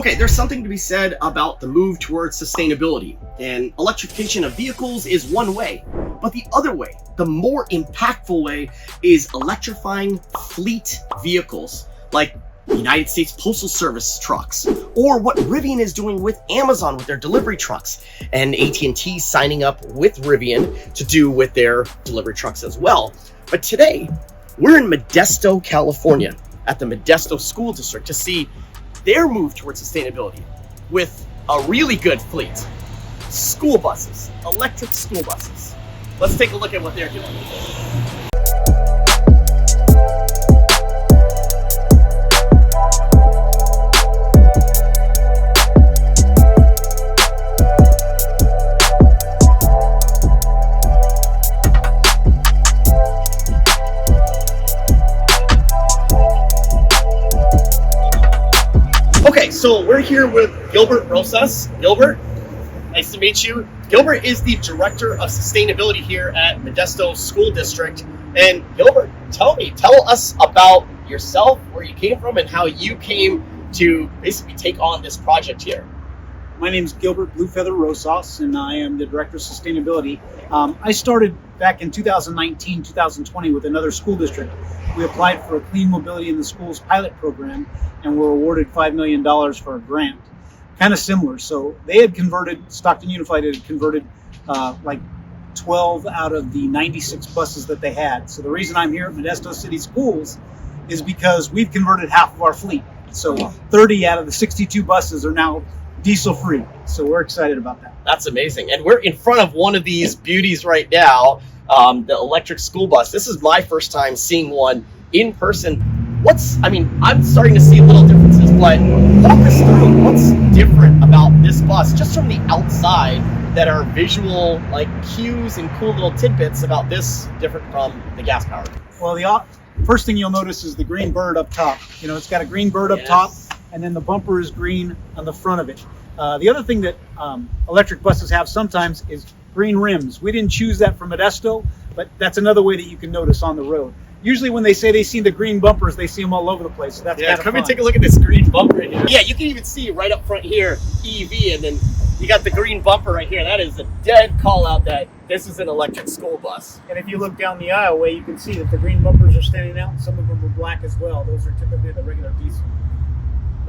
Okay, there's something to be said about the move towards sustainability, and electrification of vehicles is one way. But the other way, the more impactful way, is electrifying fleet vehicles, like the United States Postal Service trucks, or what Rivian is doing with Amazon with their delivery trucks, and AT&T signing up with Rivian to do with their delivery trucks as well. But today, we're in Modesto, California, at the Modesto School District to see their move towards sustainability with a really good fleet. School buses, electric school buses. Let's take a look at what they're doing. Okay, so we're here with Gilbert Rosas. Gilbert, nice to meet you. Gilbert is the Director of Sustainability here at Modesto School District. And Gilbert, tell us about yourself, where you came from, and how you came to basically take on this project here. My name is Gilbert Bluefeather Rosas, and I am the Director of Sustainability. I started back in 2019, 2020 with another school district. We applied for a Clean Mobility in the Schools pilot program and were awarded $5 million for a grant. Kind of similar. So they had converted, Stockton Unified had converted like 12 out of the 96 buses that they had. So the reason I'm here at Modesto City Schools is because we've converted half of our fleet. So 30 out of the 62 buses are now diesel free. So we're excited about that. That's amazing. And we're in front of one of these beauties right now, the electric school bus. This is my first time seeing one in person. I'm starting to see little differences, but walk us through what's different about this bus, just from the outside, that are visual like cues and cool little tidbits about this different from the gas powered. Well, the first thing you'll notice is the green bird up top. You know, it's got a green bird up top, and then the bumper is green on the front of it. The other thing that electric buses have sometimes is green rims. We didn't choose that for Modesto, but that's another way that you can notice on the road. Usually when they say they see the green bumpers, they see them all over the place. So that's kind of come fun. and take a look at this green bumper right here. Yeah, you can even see right up front here, EV, and then you got the green bumper right here. That is a dead call out that this is an electric school bus. And if you look down the aisleway, you can see that the green bumpers are standing out. Some of them are black as well. Those are typically the regular diesel.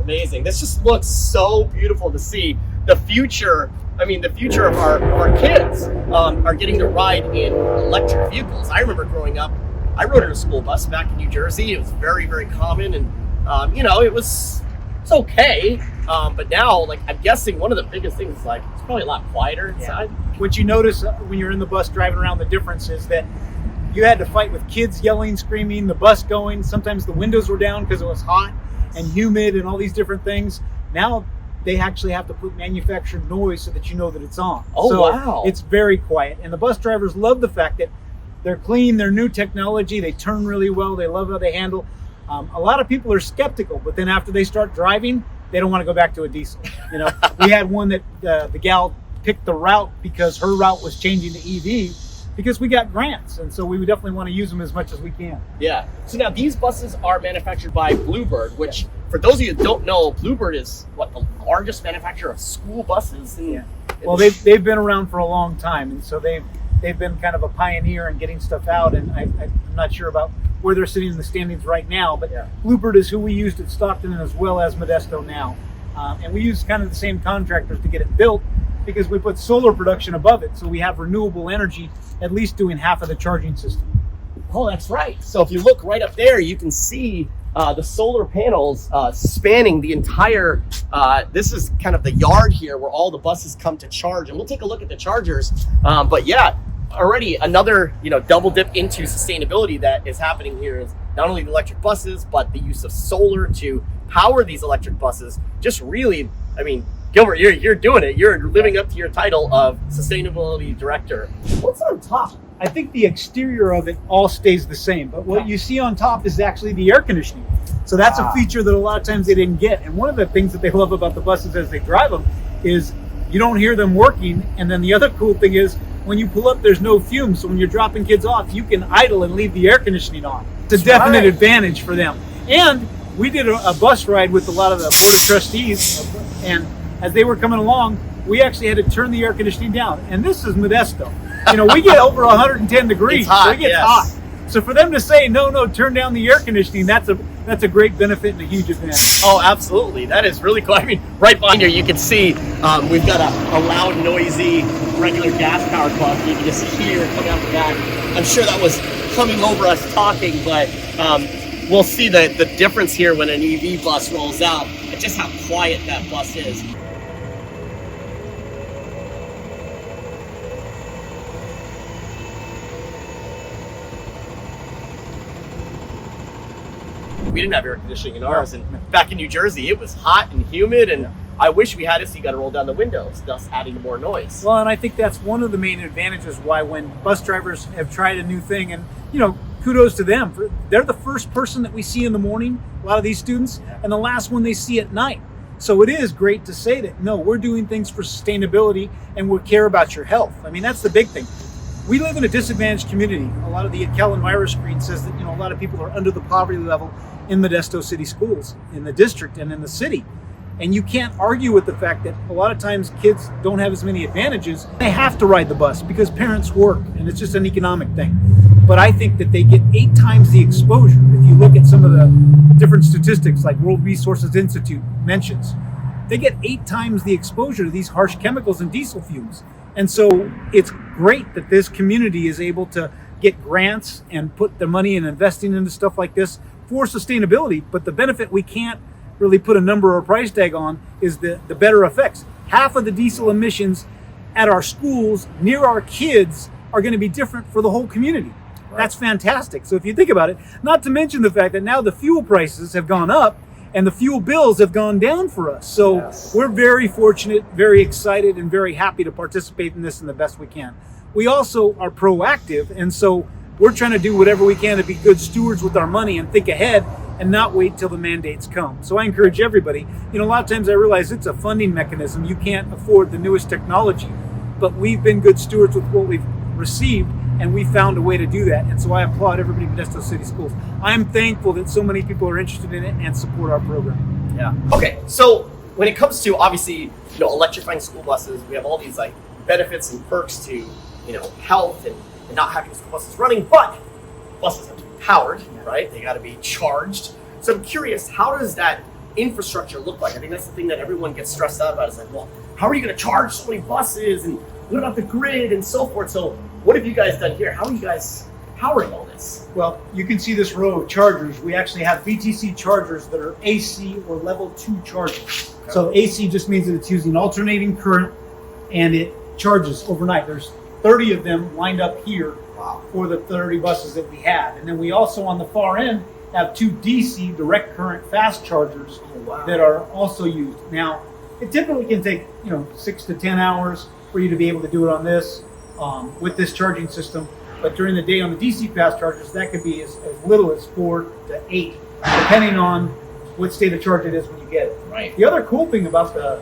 Amazing. This just looks so beautiful to see. The future of our kids are getting to ride in electric vehicles. I remember growing up, I rode in a school bus back in New Jersey. It was very, very common, and it's okay. But now, like, I'm guessing one of the biggest things is like it's probably a lot quieter inside. Yeah. What you notice when you're in the bus driving around, the difference is that you had to fight with kids yelling, screaming, the bus going. Sometimes the windows were down because it was hot and humid and all these different things. Now they actually have to put manufactured noise so that you know that it's on. Oh, so wow. It's very quiet. And the bus drivers love the fact that they're clean, they're new technology, they turn really well, they love how they handle. A lot of people are skeptical, but then after they start driving, they don't want to go back to a diesel. You know, we had one that the gal picked the route because her route was changing to EV because we got grants, and so we would definitely want to use them as much as we can. Yeah. So now these buses are manufactured by Bluebird, which for those of you that don't know, Bluebird is the largest manufacturer of school buses. Well, they've been around for a long time, and so they've been kind of a pioneer in getting stuff out, and I'm not sure about where they're sitting in the standings right now, but Bluebird is who we used at Stockton as well as Modesto now. And we use kind of the same contractors to get it built because we put solar production above it, so we have renewable energy at least doing half of the charging system. Oh, that's right. So if you look right up there, you can see the solar panels spanning the entire, this is kind of the yard here where all the buses come to charge. And we'll take a look at the chargers. But yeah, already another, double dip into sustainability that is happening here is not only the electric buses, but the use of solar to power these electric buses. Just really, Gilbert, you're doing it. You're living up to your title of Sustainability Director. What's on top? I think the exterior of it all stays the same, but what you see on top is actually the air conditioning. So that's a feature that a lot of times they didn't get. And one of the things that they love about the buses as they drive them is you don't hear them working. And then the other cool thing is when you pull up, there's no fumes. So when you're dropping kids off, you can idle and leave the air conditioning on. It's a definite advantage for them. And we did a bus ride with a lot of the board of trustees, and as they were coming along, we actually had to turn the air conditioning down. And this is Modesto. You know, we get over 110 degrees. It's hot, so it gets yes. hot. So for them to say, no, turn down the air conditioning, that's a great benefit and a huge advantage. Oh, absolutely. That is really cool. I mean, right behind here, you can see we've got a loud, noisy, regular gas-powered bus. You can just hear coming out the back. I'm sure that was coming over us talking, but we'll see the difference here when an EV bus rolls out and just how quiet that bus is. We didn't have air conditioning in ours, and back in New Jersey, it was hot and humid, and I wish we had it, so you got to roll down the windows, thus adding more noise. Well, and I think that's one of the main advantages why when bus drivers have tried a new thing, and you know, kudos to them. They're the first person that we see in the morning, a lot of these students, and the last one they see at night. So it is great to say that, no, we're doing things for sustainability and we care about your health. I mean, that's the big thing. We live in a disadvantaged community. A lot of the Cal Enviro screen says that, you know, a lot of people are under the poverty level in Modesto City Schools, in the district and in the city. And you can't argue with the fact that a lot of times kids don't have as many advantages. They have to ride the bus because parents work, and it's just an economic thing. But I think that they get 8 times the exposure. If you look at some of the different statistics like World Resources Institute mentions, they get 8 times the exposure to these harsh chemicals and diesel fumes. And so it's great that this community is able to get grants and put their money in investing into stuff like this for sustainability. But the benefit we can't really put a number or a price tag on is the better effects. Half of the diesel emissions at our schools near our kids are going to be different for the whole community. Right. That's fantastic. So if you think about it, not to mention the fact that now the fuel prices have gone up and the fuel bills have gone down for us. So yes, we're very fortunate, very excited, and very happy to participate in this in the best we can. We also are proactive, and so we're trying to do whatever we can to be good stewards with our money and think ahead and not wait till the mandates come. So I encourage everybody, you know, a lot of times I realize it's a funding mechanism. You can't afford the newest technology, but we've been good stewards with what we've received, and we found a way to do that. And so I applaud everybody in Modesto City Schools. I'm thankful that so many people are interested in it and support our program. Yeah. Okay, so when it comes to, obviously, you know, electrifying school buses, we have all these like benefits and perks to, you know, health and not having school buses running, but buses have to be powered, right? They got to be charged. So I'm curious, how does that infrastructure look like? I think that's the thing that everyone gets stressed out about. Is like, well, how are you going to charge so many buses, and what about the grid and so forth? So what have you guys done here? How are you guys powering all this? Well, you can see this row of chargers. We actually have VTC chargers that are AC or level 2 chargers. Okay. So AC just means that it's using alternating current and it charges overnight. There's 30 of them lined up here. Wow. For the 30 buses that we have. And then we also on the far end have 2 DC direct current fast chargers that are also used. Now, it typically can take, you know, 6 to 10 hours for you to be able to do it on this with this charging system. But during the day on the DC fast chargers, that could be as little as 4 to 8, depending on what state of charge it is when you get it. Right. The other cool thing about the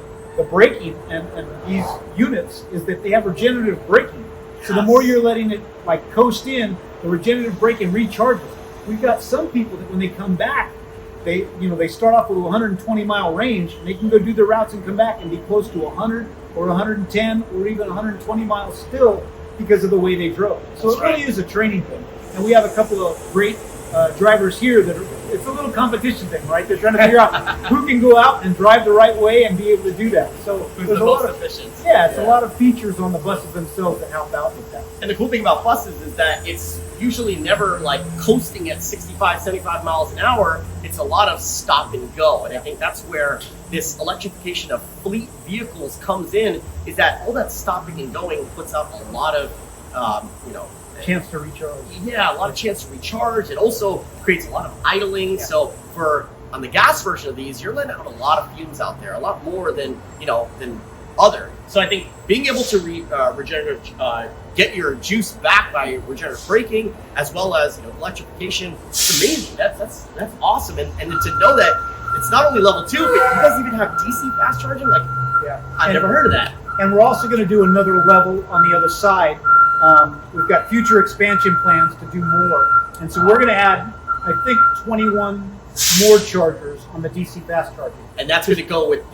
braking and these units is that they have regenerative braking. So the more you're letting it like coast in, the regenerative braking recharges. We've got some people that when they come back, they start off with a 120 mile range, and they can go do their routes and come back and be close to 100 or 110 or even 120 miles still because of the way they drove. So it really is a training thing. And we have a couple of great drivers here that it's a little competition thing, right? They're trying to figure out who can go out and drive the right way and be able to do that. So there's a lot of efficient. It's a lot of features on the buses themselves that help out with that. And the cool thing about buses is that it's usually never like coasting at 65, 75 miles an hour. It's a lot of stop and go. And I think that's where this electrification of fleet vehicles comes in, is that all that stopping and going puts out a lot of, chance to recharge. Yeah, a lot of chance to recharge. It also creates a lot of idling. Yeah. So on the gas version of these, you're letting out a lot of fumes out there, a lot more than other. So I think being able to get your juice back by regenerative braking, as well as electrification, it's amazing. That's awesome. And to know that it's not only level 2, but you guys even have DC fast charging. I've never heard of that. And we're also going to do another level on the other side. We've got future expansion plans to do more. And so we're going to add, I think, 21 more chargers on the DC fast charging. And that's going to go with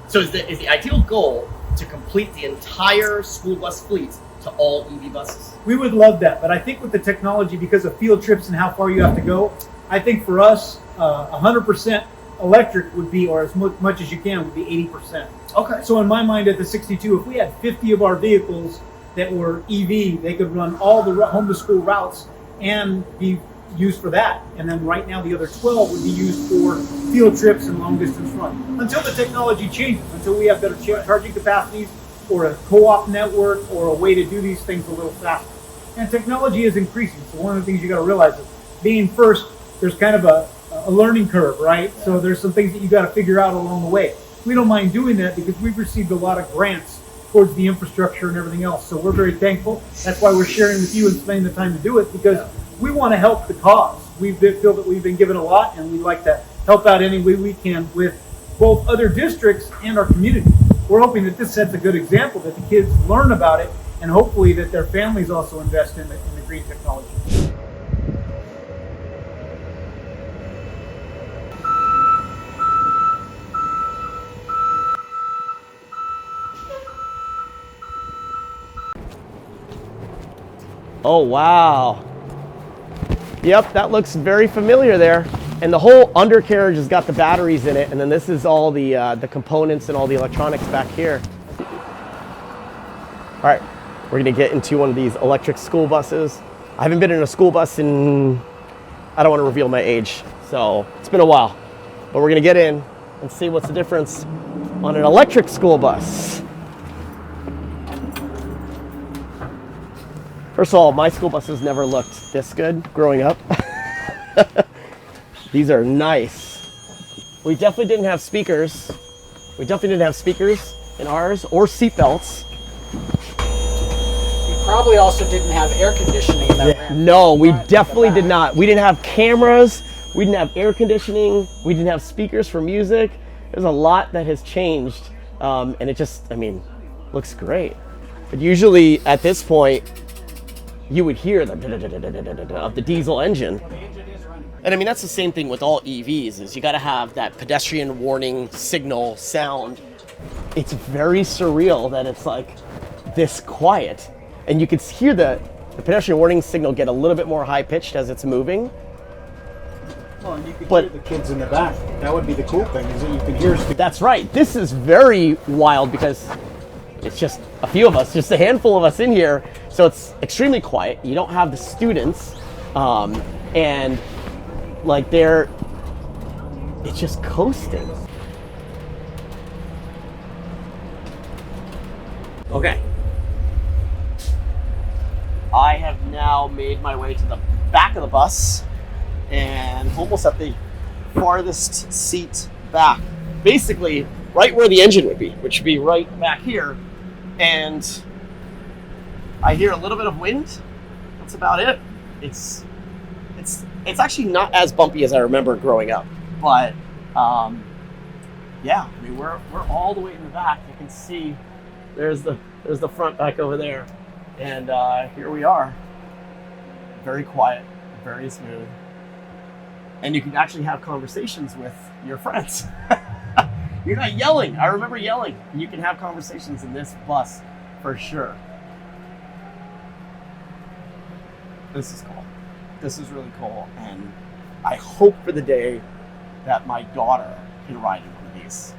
so is the ideal goal to complete the entire school bus fleet to all EV buses? We would love that, but I think with the technology, because of field trips and how far you have to go, I think for us, 100% electric would be, or as much as you can, would be 80%. Okay. So in my mind, at the 62, if we had 50 of our vehicles that were EV, they could run all the home to school routes and be used for that. And then right now, the other 12 would be used for field trips and long distance run. Until the technology changes, until we have better charging capacities, or a co-op network, or a way to do these things a little faster. And technology is increasing. So one of the things you got to realize is, being first, there's kind of a learning curve, right? So there's some things that you got to figure out along the way. We don't mind doing that because we've received a lot of grants towards the infrastructure and everything else. So we're very thankful. That's why we're sharing with you and spending the time to do it, because we want to help the cause. We feel that we've been given a lot, and we'd like to help out any way we can with both other districts and our community. We're hoping that this sets a good example, that the kids learn about it, and hopefully that their families also invest in the green technology. Oh, wow. Yep, that looks very familiar there. And the whole undercarriage has got the batteries in it, and then this is all the components and all the electronics back here. All right, we're gonna get into one of these electric school buses. I haven't been in a school bus in, I don't want to reveal my age, so it's been a while. But we're gonna get in and see what's the difference on an electric school bus. First of all, my school buses never looked this good growing up. These are nice. We definitely didn't have speakers. We definitely didn't have speakers in ours, or seatbelts. You probably also didn't have air conditioning. No, we definitely did not. We didn't have cameras. We didn't have air conditioning. We didn't have speakers for music. There's a lot that has changed. And it just, I mean, looks great. But usually at this point, you would hear the of the diesel engine. And I mean, that's the same thing with all EVs, is you got to have that pedestrian warning signal sound. It's very surreal that it's like this quiet. And you could hear the pedestrian warning signal get a little bit more high pitched as it's moving. Well, and you can hear the kids in the back. That would be the cool thing, is that you can hear. That's right. This is very wild because it's just a few of us, just a handful of us in here. So it's extremely quiet. You don't have the students. And like it's just coasting. Okay. I have now made my way to the back of the bus and almost at the farthest seat back. Basically, right where the engine would be, which would be right back here. And I hear a little bit of wind. That's about it. It's actually not as bumpy as I remember growing up, but yeah, I mean we're all the way in the back. You can see there's the front back over there, and here we are. Very quiet, very smooth, and you can actually have conversations with your friends. You're not yelling. I remember yelling. You can have conversations in this bus for sure. This is cool. This is really cool, and I hope for the day that my daughter can ride in one of these.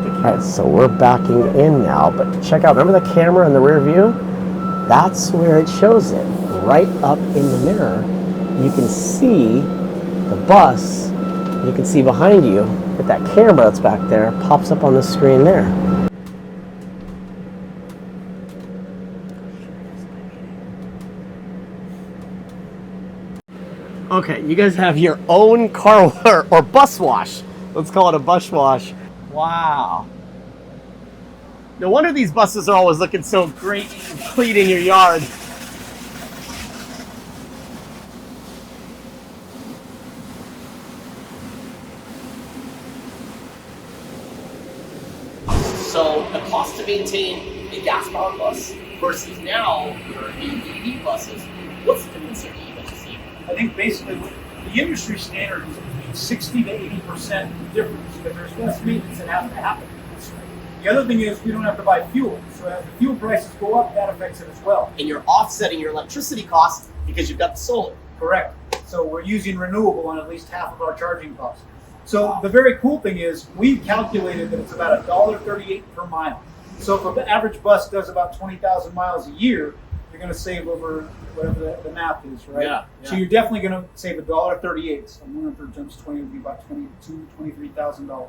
All right, so we're backing in now, but check out, remember the camera in the rear view? That's where it shows it, right up in the mirror. You can see the bus, you can see behind you that that camera that's back there pops up on the screen there. Okay, you guys have your own car or bus wash. Let's call it a bus wash. Wow. No wonder these buses are always looking so great and clean in your yard. So the cost to maintain a gas-powered bus versus now your EV buses, what's the difference here that you see? I think basically the industry standard is between 60 to 80% difference, because there's less maintenance that has to happen. The other thing is we don't have to buy fuel, so as the fuel prices go up, that affects it as well. And you're offsetting your electricity costs because you've got the solar. Correct. So we're using renewable on at least half of our charging costs. So the very cool thing is we've calculated that it's about $1.38 per mile. So if an average bus does about 20,000 miles a year, you're going to save over whatever the math is, right? Yeah. So you're definitely going to save $1.38. So 100 times 20 would be about $23,000.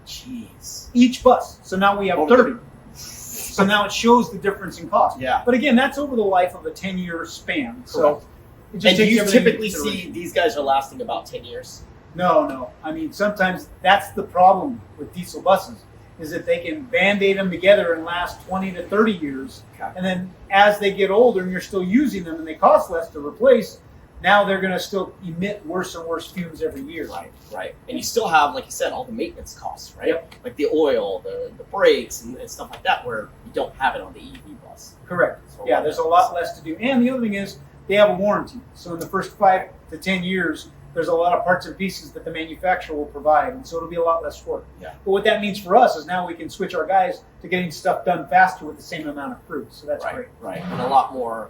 Jeez. Each bus. So now we have 30. So now it shows the difference in cost. Yeah. But again, that's over the life of a 10-year span. So Correct. it just And takes you everything into typically see consideration. these guys are lasting about 10 years. No. I mean, sometimes that's the problem with diesel buses, is that they can band-aid them together and last 20 to 30 years. Okay. And then as they get older and you're still using them and they cost less to replace, now they're going to still emit worse and worse fumes every year. Right. And you still have, like you said, all the maintenance costs, right? Yep. Like the oil, the brakes, and stuff like that, where you don't have it on the EV bus. Correct. So Yeah, there's a lot less to do. And the other thing is they have a warranty. So in the first 5 to 10 years, there's a lot of parts and pieces that the manufacturer will provide, and so it'll be a lot less work. Yeah. But what that means for us is now we can switch our guys to getting stuff done faster with the same amount of crew. So that's great. Right. And a lot more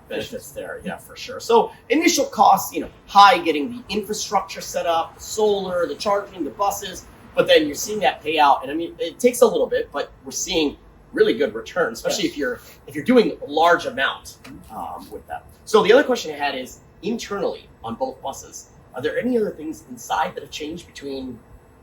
benefits there, yeah, for sure. So initial costs, high getting the infrastructure set up, the solar, the charging, the buses, but then you're seeing that pay out. And I mean, it takes a little bit, but we're seeing really good return, especially if you're doing a large amount with that. So the other question I had is internally on both buses, are there any other things inside that have changed between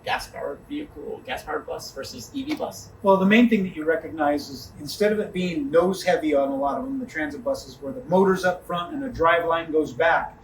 gas-powered vehicle, gas-powered bus versus EV bus? Well, the main thing that you recognize is instead of it being nose heavy on a lot of them, the transit buses where the motor's up front and the drive line goes back,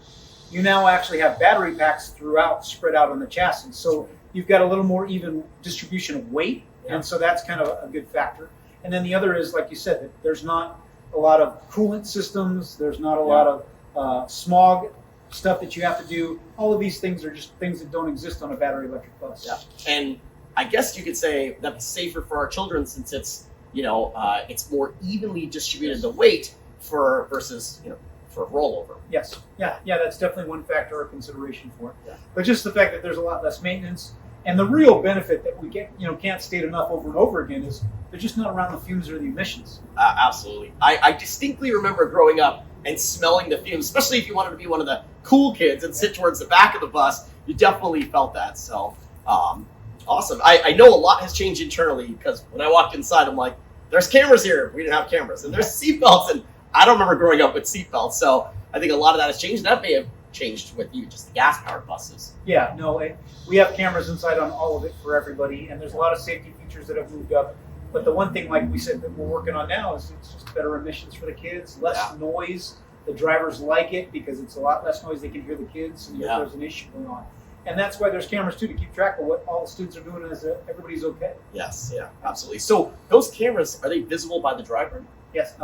you now actually have battery packs throughout, spread out on the chassis. So you've got a little more even distribution of weight, and so that's kind of a good factor. And then the other is, like you said, that there's not a lot of coolant systems, there's not a lot of smog stuff that you have to do. All of these things are just things that don't exist on a battery electric bus. Yeah. And I guess you could say that's safer for our children since it's, it's more evenly distributed the weight versus for rollover. Yes. Yeah, that's definitely one factor or consideration for it. Yeah. But just the fact that there's a lot less maintenance, and the real benefit that we get, can't state enough over and over again is they're just not around the fumes or the emissions. Absolutely. I distinctly remember growing up and smelling the fumes, especially if you wanted to be one of the cool kids and sit towards the back of the bus. You definitely felt that. So awesome. I know a lot has changed internally because when I walked inside, I'm like, there's cameras here. We didn't have cameras. And there's seatbelts. And I don't remember growing up with seatbelts. So I think a lot of that has changed. That may have changed with you, just the gas-powered buses. Yeah, no, we have cameras inside on all of it for everybody. And there's a lot of safety features that have moved up. But the one thing, like we said, that we're working on now is it's just better emissions for the kids, less noise. The drivers like it because it's a lot less noise. They can hear the kids and if there's an issue going on. And that's why there's cameras, too, to keep track of what all the students are doing as everybody's okay. Yes, yeah, absolutely. So those cameras, are they visible by the driver? Yes,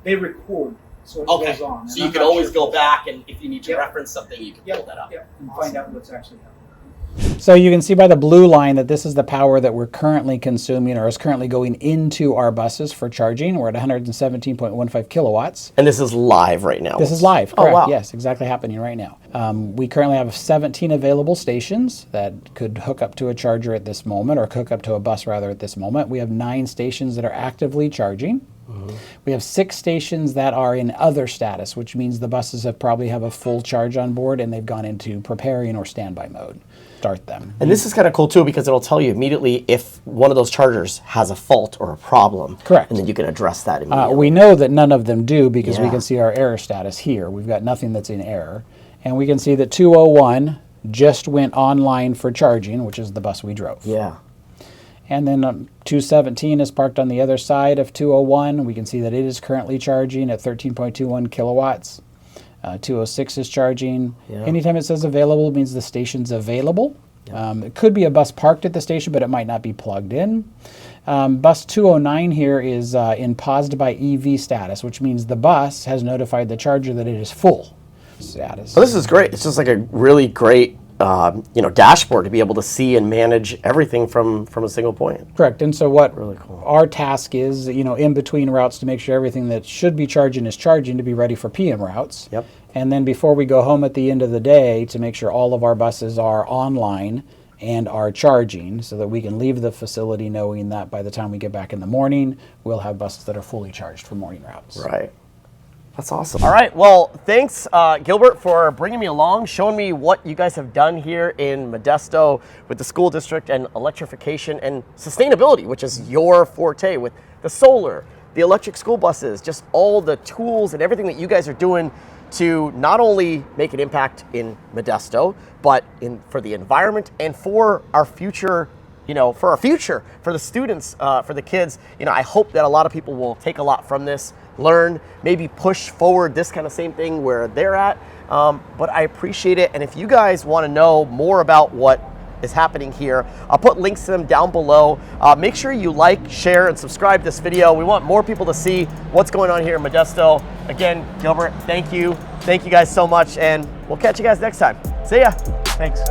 they record, so it goes on. So you can always go back, and if you need to reference something, you can pull that up. Yeah, and find out what's actually happening. So you can see by the blue line that this is the power that we're currently consuming or is currently going into our buses for charging. We're at 117.15 kilowatts. And this is live right now. This is live, correct. Oh, wow. Yes, exactly happening right now. We currently have 17 available stations that could hook up to a charger at this moment, or hook up to a bus rather at this moment. We have 9 stations that are actively charging. We have 6 stations that are in other status, which means the buses probably have a full charge on board and they've gone into preparing or standby mode. Start them. And this is kind of cool too because it'll tell you immediately if one of those chargers has a fault or a problem. Correct. And then you can address that immediately. We know that none of them do because we can see our error status here. We've got nothing that's in error. And we can see that 201 just went online for charging, which is the bus we drove. Yeah. And then 217 is parked on the other side of 201. We can see that it is currently charging at 13.21 kilowatts. 206 is charging. Yeah. Anytime it says available, it means the station's available. It could be a bus parked at the station, but it might not be plugged in. Bus 209 here is in paused by EV status, which means the bus has notified the charger that it is full status. Well, this is great. It's just like a really great dashboard to be able to see and manage everything from a single point. Correct. And so what Really cool. our task is, in between routes to make sure everything that should be charging is charging to be ready for PM routes. Yep. And then before we go home at the end of the day, to make sure all of our buses are online and are charging, so that we can leave the facility knowing that by the time we get back in the morning, we'll have buses that are fully charged for morning routes. Right. That's awesome. All right. Well, thanks, Gilbert, for bringing me along, showing me what you guys have done here in Modesto with the school district and electrification and sustainability, which is your forte with the solar, the electric school buses, just all the tools and everything that you guys are doing to not only make an impact in Modesto, but for the environment and for our future, for the students, for the kids. I hope that a lot of people will take a lot from this, learn, maybe push forward this kind of same thing where they're at. But I appreciate it. And if you guys want to know more about what is happening here, I'll put links to them down below. Make sure you like, share, and subscribe this video. We want more people to see what's going on here in Modesto. Again, Gilbert, thank you. Thank you guys so much, and we'll catch you guys next time. See ya. Thanks.